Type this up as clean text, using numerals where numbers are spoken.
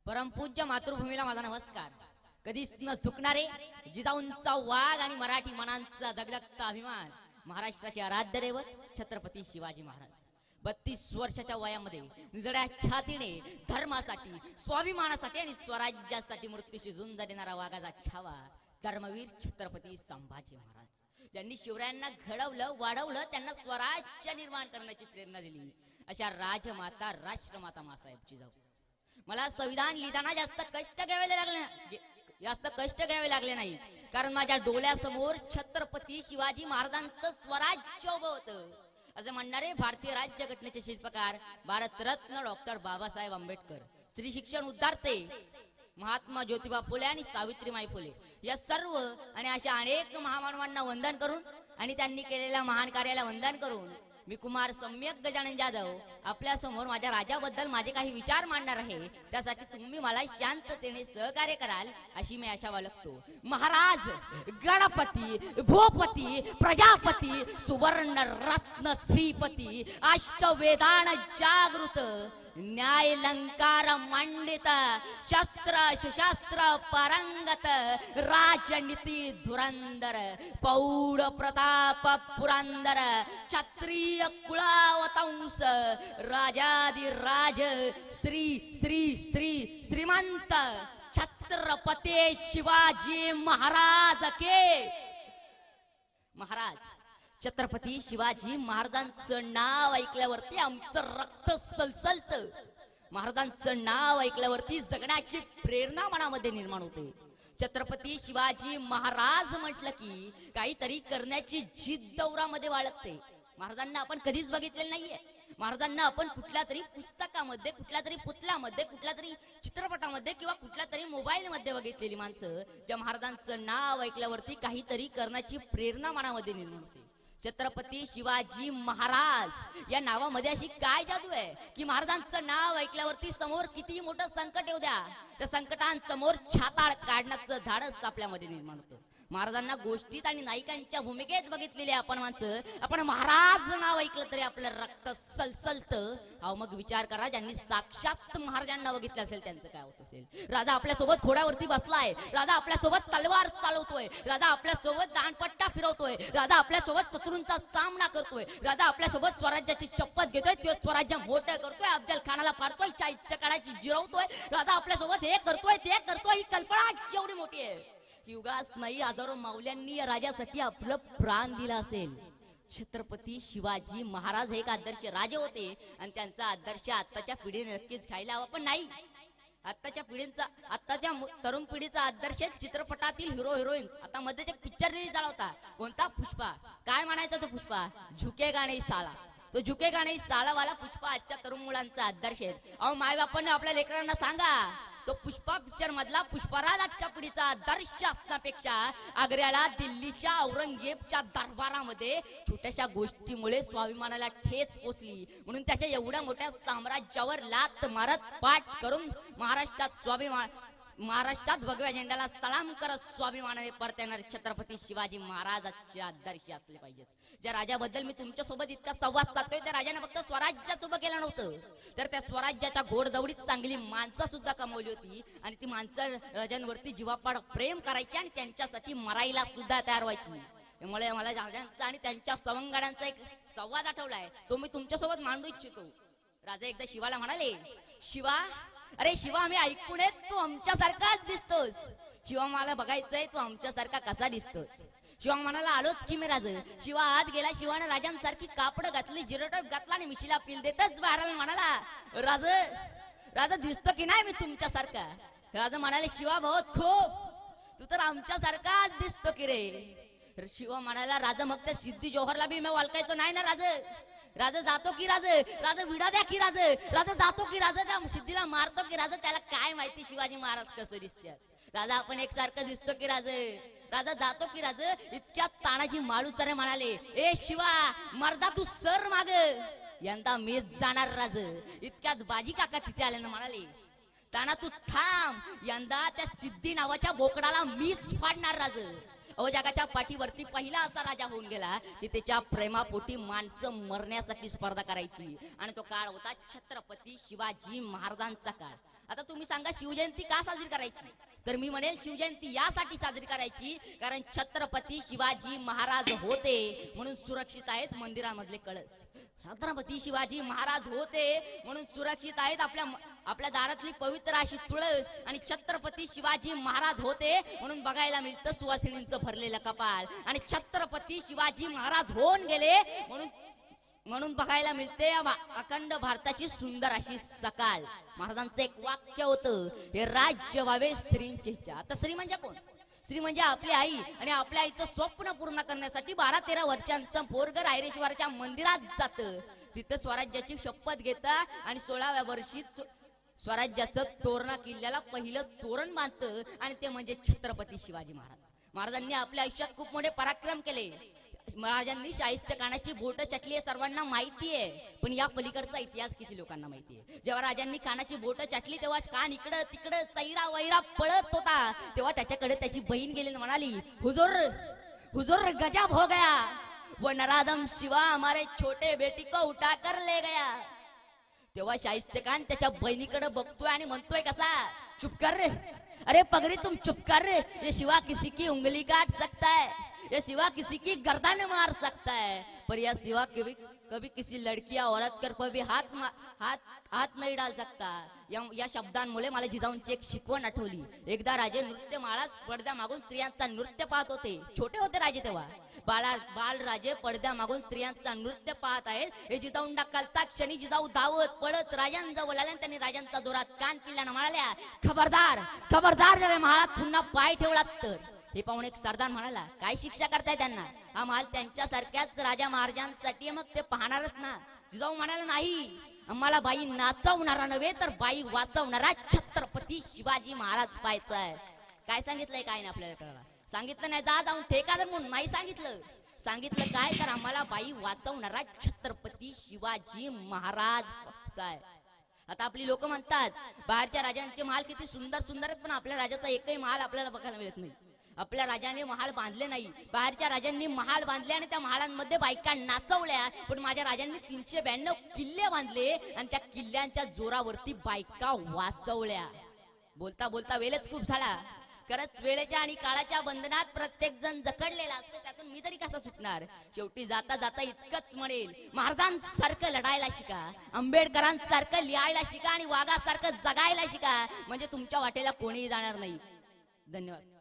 परमपूज्य मातृभूमीला माझा नमस्कार. कधीच न चुकणारे जिजाऊंचा वाघ आणि मराठी मनांचा दगदगता अभिमान महाराष्ट्राचे आराध्य दैवत छत्रपती शिवाजी महाराज. 32 वर्षाच्या वयामध्ये निधड्या छातीने धर्मासाठी, स्वाभिमानासाठी आणि स्वराज्यासाठी मृत्यूची झुंज देणारा वाघाचा छावा धर्मवीर छत्रपती संभाजी महाराज, ज्यांनी शिवरायांना घडवलं, वाढवलं, त्यांना स्वराज्य निर्माण करण्याची प्रेरणा दिली, अशा राजमाता राष्ट्रमाता मासाहेब जिजाऊ. मला संविधान लिहिताना जास्त कष्ट घ्यावे लागले नाही, कारण माझ्या डोळ्यासमोर छत्रपती शिवाजी महाराजांचं स्वराज्य उभं होतं. असे म्हणणारे भारतीय राज्यघटनेचे शिल्पकार भारतरत्न डॉक्टर बाबासाहेब आंबेडकर, स्त्री शिक्षण उद्धारते महात्मा ज्योतिबा फुले आणि सावित्रीबाई फुले या सर्व आणि अशा अनेक महामानवांना वंदन करून आणि त्यांनी केलेल्या महान कार्याला वंदन करून मी कुमार सम्यक गजानन जाधव आपल्या समोर माझ्या राजाबद्दल माझे काही विचार मांडणार आहे. त्यासाठी तुम्ही मला शांततेने सहकार्य कराल अशी मी आशा बाळगतो. महाराज गणपती, भूपती, प्रजापती, सुवर्ण रत्न श्रीपती, अष्टवेदान जागृत, न्यायलंकार मंडित, शस्त्र सुशास्त्र पारंगत, राजनीती धुरंदर, पौड प्रताप पुरंदर, क्षत्रिय कुळावतंस, राजाधिराज, श्री श्री श्री श्रीमंत छत्रपती शिवाजी महाराज के. महाराज छत्रपती शिवाजी महाराजांचं नाव ऐकल्यावरती आमचं रक्त सलसलतं. महाराजांचं नाव ऐकल्यावरती जगण्याची प्रेरणा मनामध्ये निर्माण होते. छत्रपती शिवाजी महाराज म्हटलं की काहीतरी करण्याची जिद्द दौरामध्ये बाळगते. महाराजांना आपण कधीच बघितलेलं नाहीये. महाराजांना आपण कुठल्या तरी पुस्तकामध्ये, कुठल्या तरी पुतळ्यामध्ये, कुठल्या तरी चित्रपटामध्ये किंवा कुठल्या तरी मोबाईल मध्ये बघितलेली माणसं, ज्या महाराजांचं नाव ऐकल्यावरती काहीतरी करण्याची प्रेरणा मनामध्ये निर्माण होते. छत्रपती शिवाजी महाराज या नावामध्ये अशी काय जादू आहे की महाराजांचं नाव ऐकल्यावरती समोर किती मोठं संकट येऊ द्या, त्या संकटांसमोर छाताळ काढण्याचं धाडस आपल्यामध्ये निर्माण होतं. महाराजांना गोष्टीत आणि नायिकांच्या भूमिकेत बघितलेले आपण माणसं, आपण महाराज नाव ऐकलं तरी आपलं रक्त सलसलतं. अहो मग विचार करा, ज्यांनी साक्षात महाराजांना बघितलं असेल त्यांचं काय होत असेल. राजा आपल्यासोबत घोड्यावरती बसलाय, राजा आपल्यासोबत तलवार चालवतोय, राजा आपल्यासोबत दांडपट्टा फिरवतोय, राजा आपल्यासोबत शत्रूंचा सामना करतोय, राजा आपल्यासोबत स्वराज्याची शपथ घेतोय, तो स्वराज्य मोठं करतोय, अफजल खानाला फाडतोय, काळाची जिरवतोय, राजा आपल्यासोबत हे करतोय ते करतोय. ही कल्पना एवढी मोठी आहे, युगास नाही हजारो मावल्यांनी या राजासाठी आपलं प्राण दिला असेल. छत्रपती शिवाजी महाराज हे एक आदर्श राजे होते आणि त्यांचा आदर्श आताच्या पिढीने नक्कीच घ्यायला हवा. पण नाही, आताच्या तरुण पिढीचा आदर्श चित्रपटातील हिरो हिरोईन. आता मध्ये एक पिक्चर रिलीज झाला होता, कोणता? पुष्पा. काय म्हणायचा तो पुष्पा? झुकेगा नहीं साला. तो झुकेगा नहीं सालावाला पुष्पा आजच्या तरुण मुलांचा आदर्श आहे. अहो माय बापांनी आपल्या लेकरांना सांगा, तो पुष्पा पिक्चर मधला पुष्पराज आजच्या पिढीचा आदर्श असण्यापेक्षा आग्र्याला दिल्लीच्या औरंगजेबच्या दरबारामध्ये छोट्याशा गोष्टीमुळे स्वाभिमानाला ठेच पोचली म्हणून त्याच्या एवढ्या मोठ्या साम्राज्यावर लात मारत पाठ करून महाराष्ट्रात भगव्या झेंड्याला सलाम करत स्वाभिमानाने परत येणारे छत्रपती शिवाजी महाराजांचे आदर्श असले पाहिजेत. ज्या राजाबद्दल मी तुमच्यासोबत इतका संवाद साधतोय, त्या राजाने फक्त स्वराज्याच उभं केलं नव्हतं, तर त्या स्वराज्याच्या घोडदौडीत चांगली माणसं सुद्धा कमवली होती आणि ती माणसं राजांवरती जीवापाड प्रेम करायची आणि त्यांच्यासाठी मरायला सुद्धा तयार व्हायची. त्यामुळे मला राजांचा आणि त्यांच्या सवंगड्यांचा एक संवाद आठवलाय, तो मी तुमच्यासोबत मांडू इच्छितो. राजा एकदा शिवाला म्हणाले, शिवा, अरे शिवा, आम्ही ऐकून येत तू आमच्यासारखाच दिसतोस. शिवा, मला बघायचंय तू आमच्यासारखा कसा दिसतोस. शिवा म्हणाला, आलोच की मी राज. शिवा आत गेला. शिवाने राजांसारखी कापड घातली, जिरटोप घातला आणि मिशीला पिल देतच बाहेर म्हणाला, राजा दिसतो की नाही मी तुमच्यासारखा. राजा म्हणाले, शिवा बहुत खूप, तू तर आमच्यासारखाच दिसतो की रे. शिवा म्हणाला, राजा मग त्या सिद्धी जोहरला बी मी ओळखायचो नाही ना राजा जातो की राजा विडा द्या की राजा जातो की राजा त्या सिद्धीला मारतो की राजा, त्याला काय माहिती शिवाजी महाराज कसं दिसतात. राजा आपण एकसारखं दिसतो की राजा जातो की राजा. इतक्या तानाजी माळूसरे म्हणाले, ए शिवा मर्दा तू सर माग, यंदा मीच जाणार राज. इतक्यात बाजी काका तिथे आले ना, म्हणाले, ताना तू थांब, यंदा त्या सिद्धी नावाच्या बोकडाला मीच फाडणार राज. अहो जगाच्या पाठीवरती पहिला असा राजा होऊन गेला की त्याच्या प्रेमापोटी माणसं मरण्यासाठी स्पर्धा करायची, आणि तो काळ होता छत्रपती शिवाजी महाराजांचा काळ. आता तुम्ही सांगा शिवजयंती का साजरी करायची, तर मी म्हणेल शिवजयंती यासाठी साजरी करायची कारण छत्रपती शिवाजी महाराज होते म्हणून सुरक्षित आहेत मंदिरामधले कळस. छत्रपती शिवाजी महाराज होते म्हणून सुरक्षित आहेत आपल्या दारातली पवित्र अशी तुळस. आणि छत्रपती शिवाजी महाराज होते म्हणून बघायला मिळतं सुवासिनींचं भरलेलं कपाळ. आणि छत्रपती शिवाजी महाराज होऊन गेले म्हणून बघायला मिळते अखंड भारताची सुंदर अशी सकाळ. महाराजांचं एक वाक्य होतं, हे राज्य व्हावे स्त्रींचे इच्छा. आता स्त्री म्हणजे कोण? स्त्री म्हणजे आपली आई. आणि आपल्या आईचं स्वप्न पूर्ण करण्यासाठी 12-13 वर्षांचं पोरग रायरेश्वरच्या मंदिरात जात, तिथं स्वराज्याची शपथ घेता आणि 16व्या वर्षी स्वराज्याचं तोरणा किल्ल्याला पहिलं तोरण बांधतं आणि ते म्हणजे छत्रपती शिवाजी महाराज. महाराजांनी आपल्या आयुष्यात खूप मोठे पराक्रम केले. महाराजांनी शाहिस्ते कानाची बोट चटली हे सर्वांना माहिती आहे, पण या पलीकडचा इतिहास किती लोकांना माहिती आहे? जेव्हा राजांनी कानाची बोट चटली तेव्हा कान इकडं तिकडं सैरा वैरा पळत होता, तेव्हा त्याच्याकडे त्याची बहीण गेली म्हणाली, हुजूर हुजूर गजब हो गया, वो नराधम शिवा हमारे छोटे बेटी को उठा कर ले गया. तेव्हा शाहिस्ते खान त्याच्या बहिणीकडे बघतोय आणि म्हणतोय कसा, चुप कर रे, अरे पगड़ी तुम चुप कर रे, ये शिवा किसी की उंगली काट सकता है, ये सिवा किसी की गर्दन मार सकता है, पर यह सिवा कभी किसी लड़की या औरत पर भी हात नहीं डाल सकता. या शब्दांमुळे मला जिजाऊंची एक शिकवण आठवली. एकदा राजे नृत्य माळात पडद्या मागून स्त्रियांचा नृत्य पाहत होते. छोटे होते राजे तेव्हा. बाल राजे पडद्या मागून स्त्रियांचा नृत्य पाहत आहेत. हे जिजाऊंना कळता क्षणी जिजाऊ धावत पडत राजांजवळ आल्या. त्यांनी राजांचा जोरात कान पिल्ल्यानं म्हणाल्या, खबरदार खबरदार, जर महालात पुन्हा पाय ठेवला तर. हे पाहून एक सरदार म्हणाला, काय शिक्षा करताय त्यांना? हा महाल त्यांच्यासारख्याच राजा महाराजांसाठी, मग ते पाहणारच ना. जिजाऊ म्हणाला, नाही, आम्हाला बाई नाचवणारा नव्हे तर बाई वाचवणारा छत्रपती शिवाजी महाराज पाहायचाय. काय सांगितलंय? काय नाही आपल्याला कळलं. सांगितलं नाही जाऊन ठेकादार म्हणून नाही सांगितलं. सांगितलं काय, तर आम्हाला बाई वाचवणारा छत्रपती शिवाजी महाराज पाहायचाय. आता आपली लोक म्हणतात बाहेरच्या राजांचे महाल किती सुंदर सुंदर आहेत, पण आपल्या राजाचा एकही महाल आपल्याला बघायला मिळत नाही. आपल्या राजाने महाल बांधले नाही, बाहेरच्या राजांनी महाल बांधले आणि त्या महालांमध्ये बायका नाचवल्या. पण माझ्या राजांनी 392 किल्ले बांधले आणि त्या किल्ल्यांच्या जोरावरती बायका वाचवल्या. बोलता बोलता वेळच खूप झाला. खरंच वेळेच्या आणि काळाच्या बंधनात प्रत्येक जण जखडलेला असतो, त्यातून मी तरी कसा सुटणार. शेवटी जाता जाता इतकंच म्हणेल, महाराजांसारखं लढायला शिका, आंबेडकरांसारखं लिहायला शिका आणि वाघासारखं जगायला शिका, म्हणजे तुमच्या वाटेला कोणीही जाणार नाही. धन्यवाद.